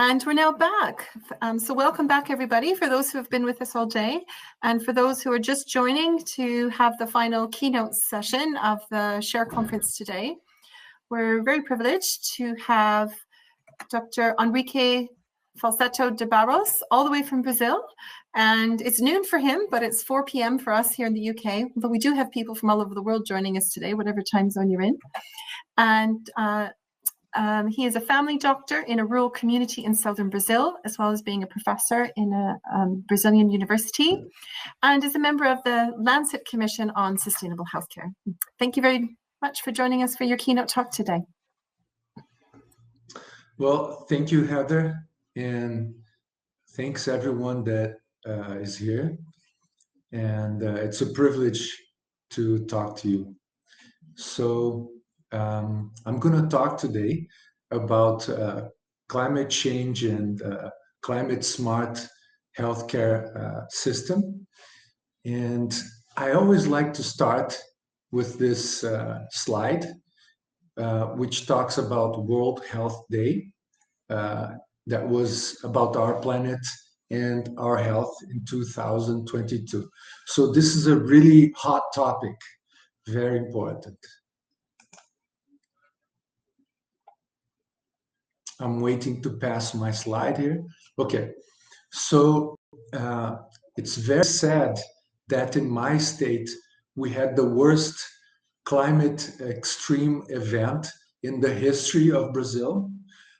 And we're now back. So welcome back, everybody, for those who have been with us all day. And for those who are just joining to have the final keynote session of the SHARE conference today. We're very privileged to have Dr. Enrique Falceto de Barros, all the way from Brazil. And it's noon for him, but it's 4 p.m. for us here in the UK. But we do have people from all over the world joining us today, whatever time zone you're in. And he is a family doctor in a rural community in southern Brazil, as well as being a professor in a Brazilian university, and is a member of the Lancet Commission on Sustainable Healthcare. Thank you very much for joining us for your keynote talk today. Well, thank you, Heather, and thanks everyone that is here. And it's a privilege to talk to you. So I'm going to talk today about climate change and climate smart healthcare system. And I always like to start with this slide, which talks about World Health Day. That was about our planet and our health in 2022. So this is a really hot topic, very important. I'm waiting to pass my slide here. Okay, so it's very sad that in my state, we had the worst climate extreme event in the history of Brazil.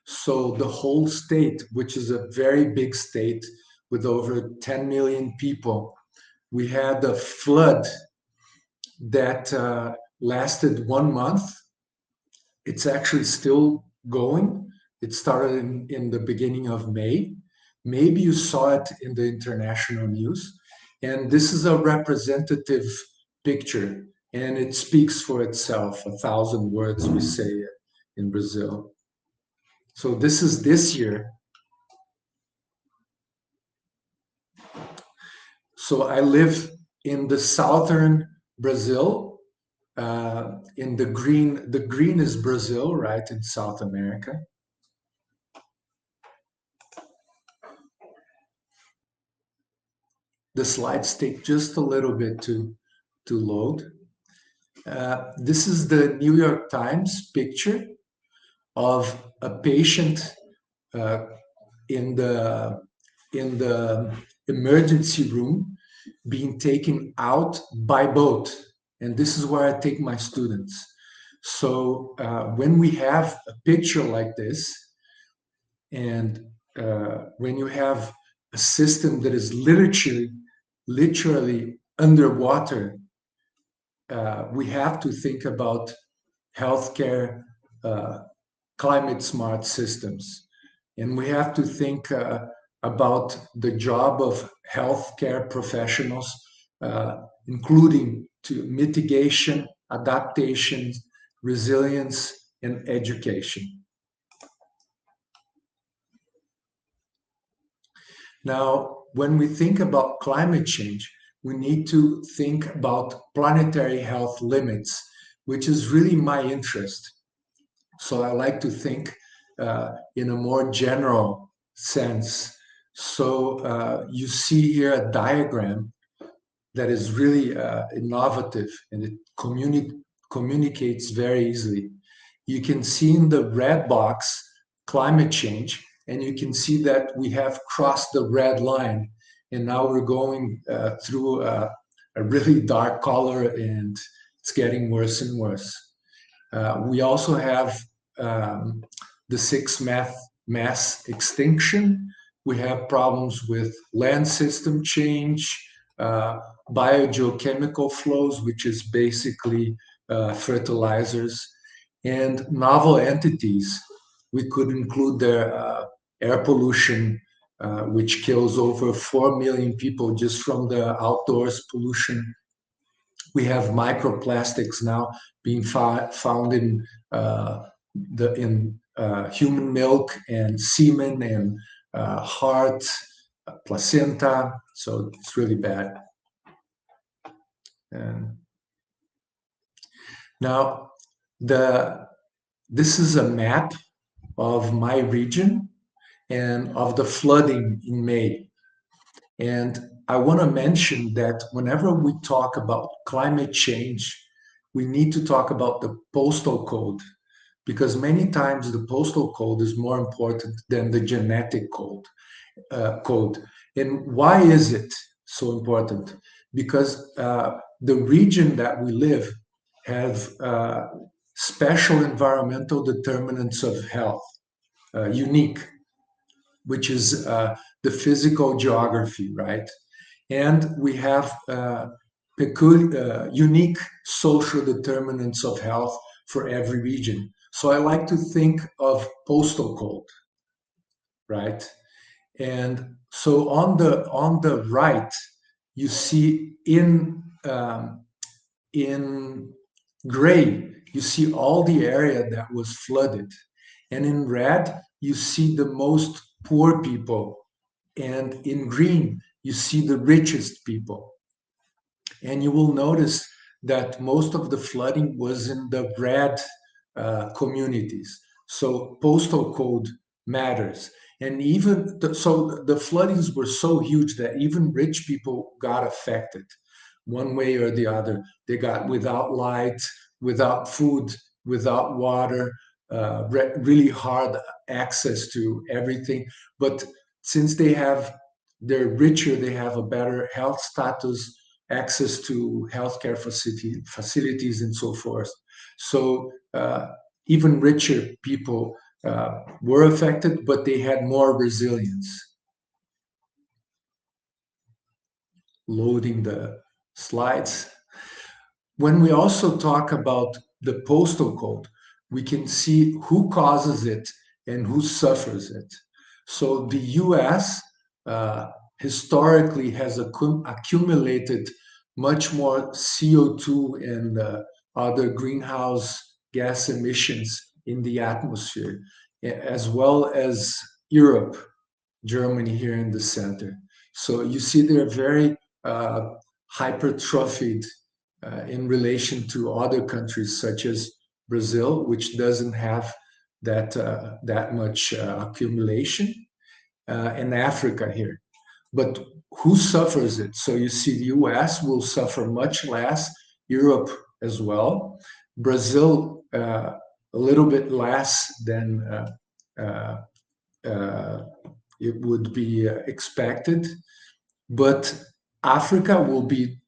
So the whole state, which is a very big state with over 10 million people, we had a flood that lasted 1 month. It's actually still going. It started in the beginning of May. Maybe you saw it in the international news. And this is a representative picture, and it speaks for itself. 1,000 words, we say in Brazil. So this is this year. So I live in the southern Brazil. In the green is Brazil, right, in South America. The slides take just a little bit to load. This is the New York Times picture of a patient in the emergency room being taken out by boat. And this is where I take my students. So when we have a picture like this, and when you have a system that is literally underwater, we have to think about healthcare climate smart systems. And we have to think about the job of healthcare professionals, including to mitigation, adaptation, resilience, and education. Now, when we think about climate change, we need to think about planetary health limits, which is really my interest. So I like to think in a more general sense. So you see here a diagram that is really innovative, and it communicates very easily. You can see in the red box climate change, and you can see that we have crossed the red line, and now we're going through a really dark color, and it's getting worse and worse. We also have the sixth mass extinction. We have problems with land system change, biogeochemical flows, which is basically fertilizers, and novel entities. We could include their air pollution, which kills over 4 million people just from the outdoors pollution. We have microplastics now being found in human milk and semen and heart, placenta. So it's really bad. And now this is a map of my region, and of the flooding in May. And I want to mention that whenever we talk about climate change, we need to talk about the postal code, because many times the postal code is more important than the genetic code. And why is it so important? Because the region that we live have special environmental determinants of health, unique, which is the physical geography, right? And we have unique social determinants of health for every region. So I like to think of postal code, right? And so on the right, you see in gray, you see all the area that was flooded, and in red, you see the most poor people, and in green, you see the richest people. And you will notice that most of the flooding was in the red communities. So postal code matters. And even so, the floodings were so huge that even rich people got affected one way or the other. They got without light, without food, without water, really hard access to everything. But since they're richer, they have a better health status, access to healthcare facilities, and so forth. So even richer people were affected, but they had more resilience. Loading the slides. When we also talk about the postal code, we can see who causes it and who suffers it. So the US historically has accumulated much more CO2 and other greenhouse gas emissions in the atmosphere, as well as Europe, Germany here in the center. So you see they're very hypertrophied in relation to other countries such as Brazil, which doesn't have that much accumulation, and Africa here. But who suffers it? So you see the US will suffer much less, Europe as well, Brazil a little bit less than it would be expected, but Africa will be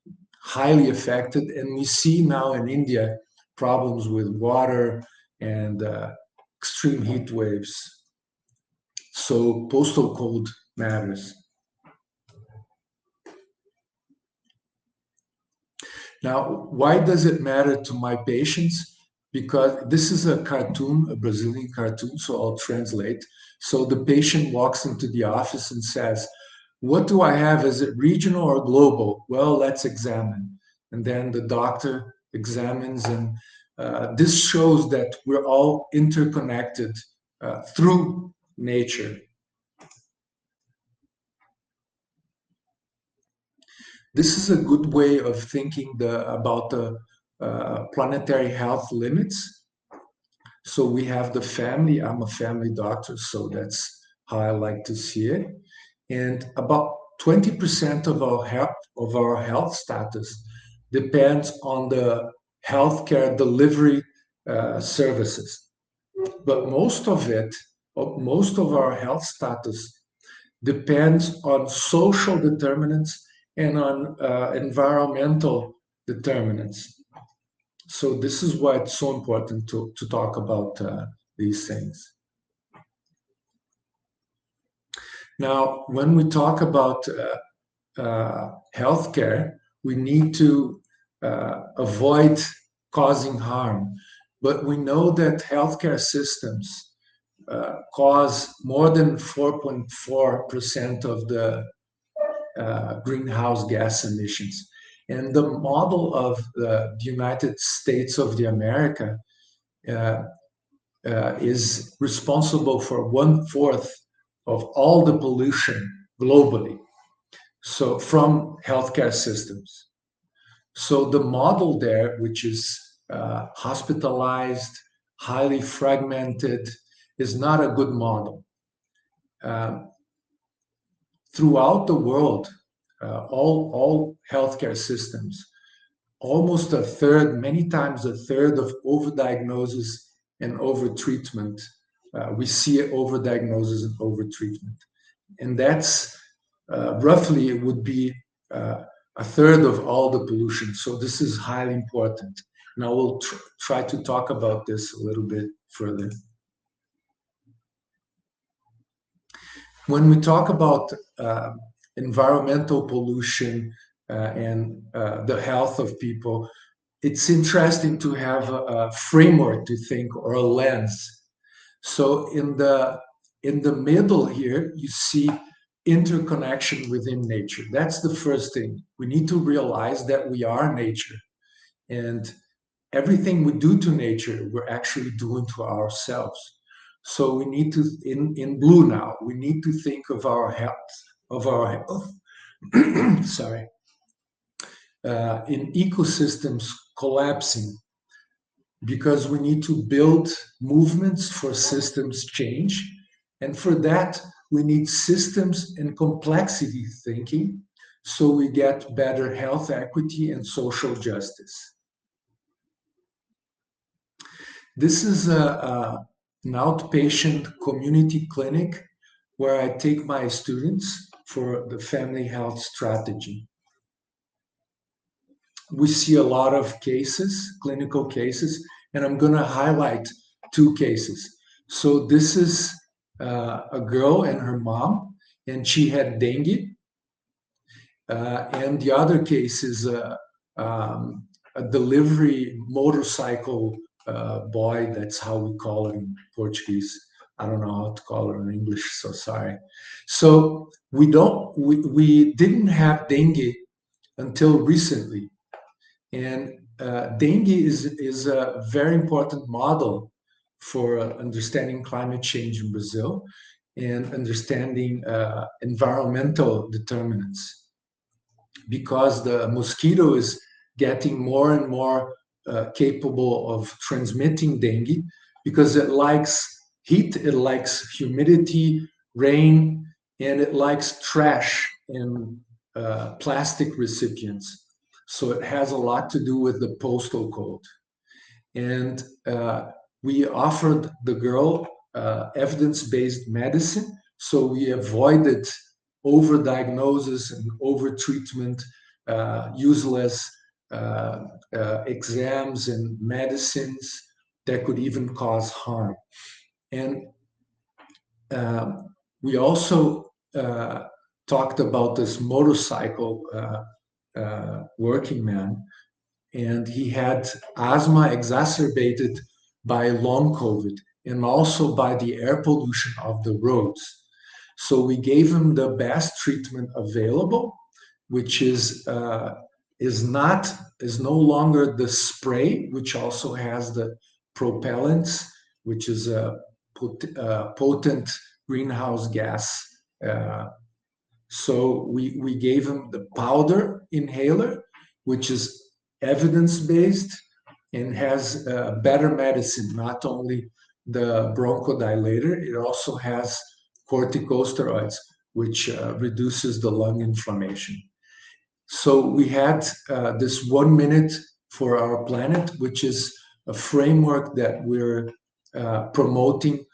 highly affected. And we see now in India problems with water and extreme heat waves. So postal code matters. Now, why does it matter to my patients? Because this is a cartoon, a Brazilian cartoon, so I'll translate. So the patient walks into the office and says, "What do I have? Is it regional or global? Well, let's examine." And then the doctor examines, and this shows that we're all interconnected through nature. This is a good way of thinking about the planetary health limits. So we have the family. I'm a family doctor, so that's how I like to see it. And about 20% of our health status depends on the healthcare delivery services. But most of our health status depends on social determinants and on environmental determinants. So this is why it's so important to talk about these things. Now, when we talk about healthcare, we need to avoid causing harm. But we know that healthcare systems cause more than 4.4% of the greenhouse gas emissions. And the model of the United States of the America is responsible for 1/4 of all the pollution globally, so from healthcare systems. So the model there, which is hospitalized, highly fragmented, is not a good model. throughout the world, all healthcare systems, almost a third, many times a third of overdiagnosis and overtreatment. We see overdiagnosis and overtreatment. And that's roughly, it would be a third of all the pollution. So this is highly important. And I will try to talk about this a little bit further. When we talk about environmental pollution and the health of people, it's interesting to have a framework to think, or a lens. So in the middle here, you see interconnection within nature. That's the first thing. We need to realize that we are nature, and everything we do to nature, we're actually doing to ourselves. So we need to, in blue now, we need to think of our health, sorry, in ecosystems collapsing, because we need to build movements for systems change. And for that, we need systems and complexity thinking, so we get better health equity and social justice. This is an outpatient community clinic where I take my students for the family health strategy. We see a lot of cases, clinical cases, and I'm going to highlight 2 cases. So this is a girl and her mom, and she had dengue. And the other case is a delivery motorcycle boy. That's how we call it in Portuguese. I don't know how to call it in English, so sorry. So we didn't have dengue until recently. And dengue is a very important model for understanding climate change in Brazil and understanding environmental determinants, because the mosquito is getting more and more capable of transmitting dengue, because it likes heat, it likes humidity, rain, and it likes trash and plastic recipients. So it has a lot to do with the postal code. And we offered the girl evidence-based medicine, so we avoided overdiagnosis and overtreatment, useless exams and medicines that could even cause harm. And we also talked about this motorcycle working man, and he had asthma exacerbated by long COVID and also by the air pollution of the roads. So we gave him the best treatment available, which is no longer the spray, which also has the propellants, which is a potent greenhouse gas. So we gave him the powder inhaler, which is evidence-based and has better medicine, not only the bronchodilator, it also has corticosteroids, which reduces the lung inflammation. So we had this 1 minute for our planet, which is a framework that we're promoting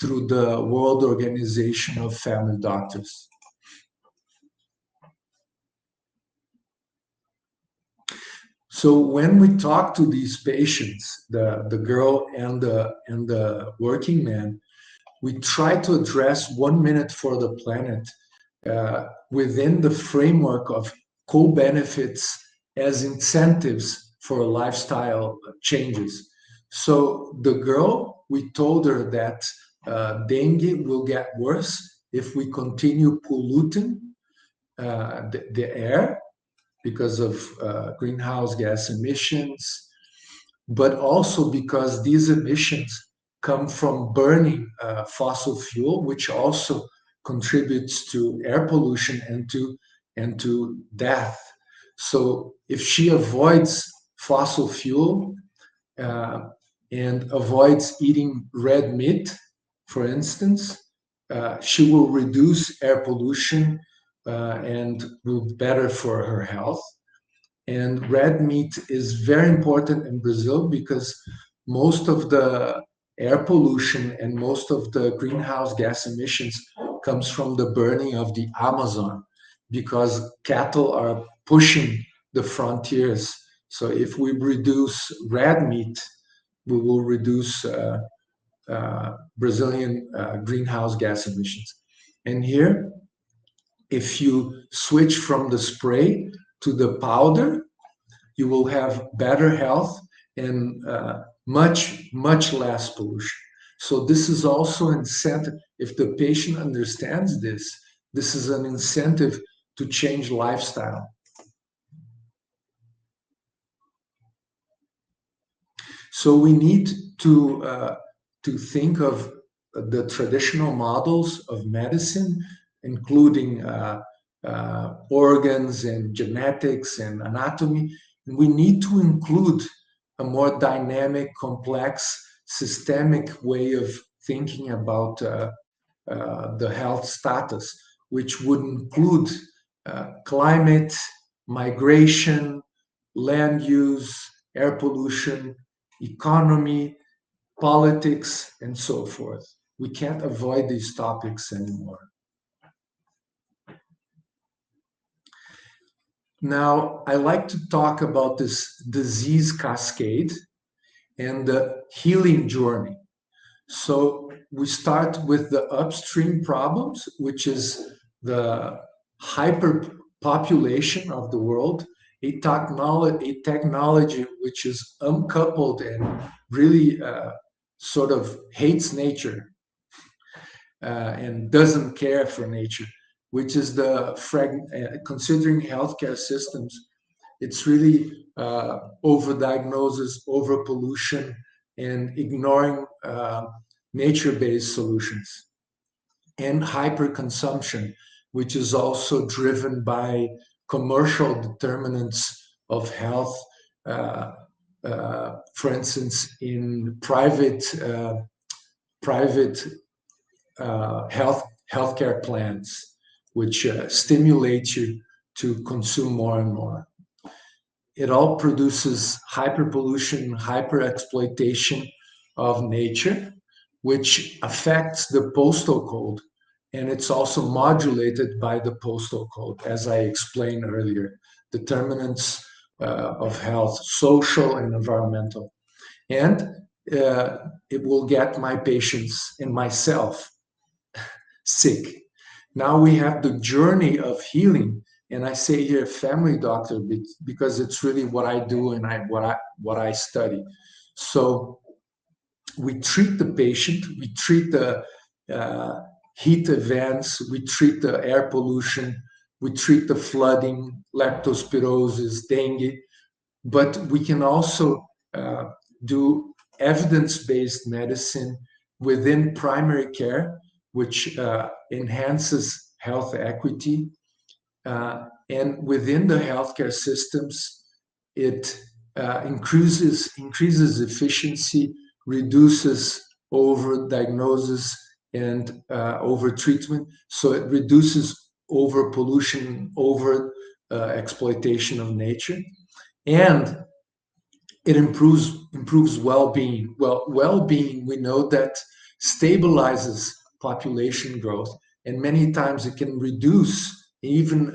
through the World Organization of Family Doctors. So when we talk to these patients, the girl and the working man, we try to address 1 minute for the planet within the framework of co-benefits as incentives for lifestyle changes. So the girl, we told her that dengue will get worse if we continue polluting the air because of greenhouse gas emissions, but also because these emissions come from burning fossil fuel, which also contributes to air pollution and to death. So if she avoids fossil fuel and avoids eating red meat, for instance, she will reduce air pollution and will be better for her health. And red meat is very important in Brazil because most of the air pollution and most of the greenhouse gas emissions comes from the burning of the Amazon, because cattle are pushing the frontiers. So if we reduce red meat, we will reduce Brazilian greenhouse gas emissions. And here, if you switch from the spray to the powder, you will have better health and much less pollution. So this is also an incentive. If the patient understands this, this is an incentive to change lifestyle. So we need to think of the traditional models of medicine, including organs and genetics and anatomy. And we need to include a more dynamic, complex, systemic way of thinking about the health status, which would include climate, migration, land use, air pollution, economy, politics, and so forth. We can't avoid these topics anymore. Now, I like to talk about this disease cascade and the healing journey. So we start with the upstream problems, which is the hyperpopulation of the world, a technology which is uncoupled and really sort of hates nature and doesn't care for nature, which is the considering healthcare systems, it's really overdiagnosis, overpollution, and ignoring nature-based solutions, and hyperconsumption, which is also driven by commercial determinants of health. For instance, in private healthcare plans, which stimulate you to consume more and more. It all produces hyperpollution, hyperexploitation of nature, which affects the postal code. And it's also modulated by the postal code, as I explained earlier, determinants of health, social and environmental. And it will get my patients and myself sick. Now we have the journey of healing, and I say here family doctor because it's really what I do and what I study. So we treat the patient, we treat the heat events, we treat the air pollution, we treat the flooding, leptospirosis, dengue, but we can also do evidence-based medicine within primary care, which enhances health equity. And within the healthcare systems, it increases efficiency, reduces overdiagnosis and overtreatment. So it reduces overpollution, over exploitation of nature, and it improves well-being. Well, well-being, we know that stabilizes population growth, and many times it can reduce, even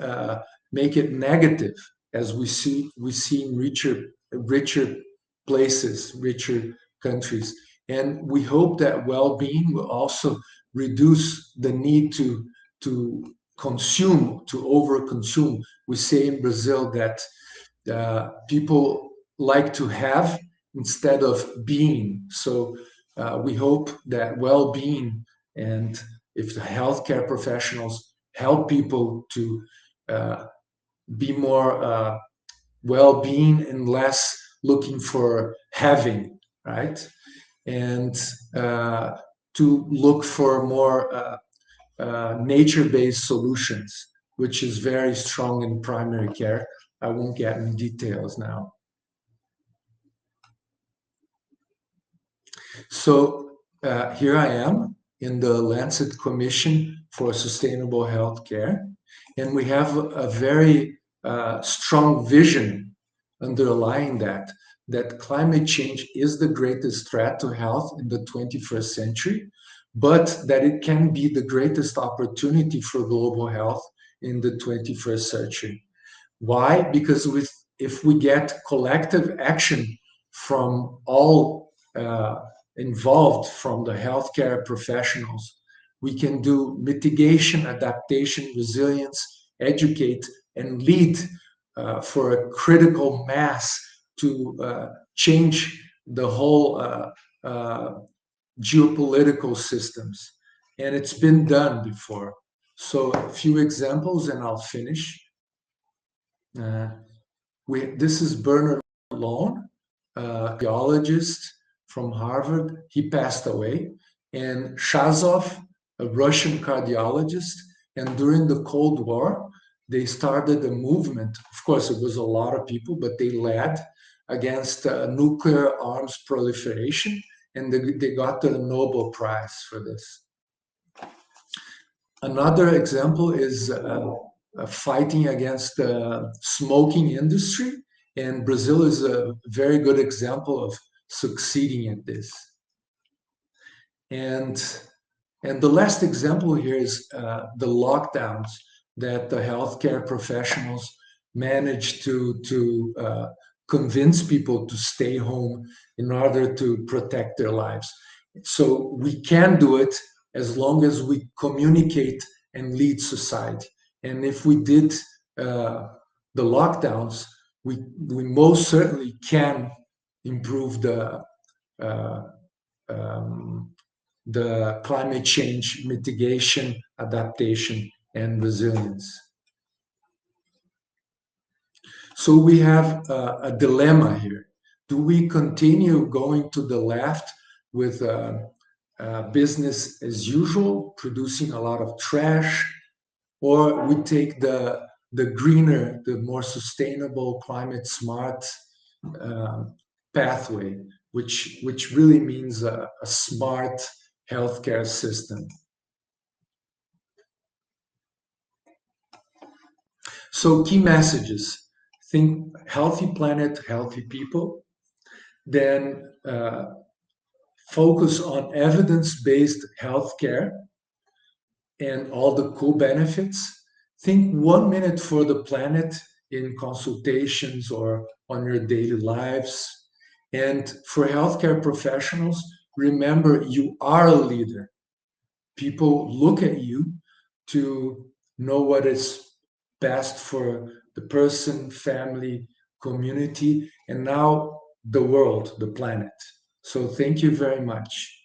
make it negative, as we see in richer places, richer countries. And we hope that well-being will also reduce the need to consume, to overconsume. We say in Brazil that people like to have instead of being. So we hope that well-being, and if the healthcare professionals help people to be more well-being and less looking for having, right? And to look for more nature-based solutions, which is very strong in primary care. I won't get into details now. So here I am in the Lancet Commission for Sustainable Healthcare. And we have a very strong vision underlying that climate change is the greatest threat to health in the 21st century, but that it can be the greatest opportunity for global health in the 21st century. Why? Because if we get collective action from all involved, from the healthcare professionals, we can do mitigation, adaptation, resilience, educate, and lead for a critical mass to change the whole geopolitical systems. And it's been done before. So a few examples and I'll finish. This is Bernard Lone, a geologist from Harvard. He passed away. And Shazov, a Russian cardiologist. And during the Cold War, they started a movement. Of course, it was a lot of people, but they led against nuclear arms proliferation. And they got the Nobel Prize for this. Another example is fighting against the smoking industry. And Brazil is a very good example of succeeding at this. And the last example here is the lockdowns that the healthcare professionals managed to convince people to stay home in order to protect their lives. So we can do it as long as we communicate and lead society. And if we did the lockdowns, we most certainly can improve the climate change mitigation, adaptation, and resilience. So we have a dilemma here. Do we continue going to the left with business as usual, producing a lot of trash, or we take the greener, the more sustainable, climate smart pathway, which really means a smart healthcare system? So key messages: think healthy planet, healthy people. Then focus on evidence-based healthcare and all the co-benefits. Think 1 minute for the planet in consultations or on your daily lives. And for healthcare professionals, remember you are a leader. People look at you to know what is best for the person, family, community, and now the world, the planet. So thank you very much.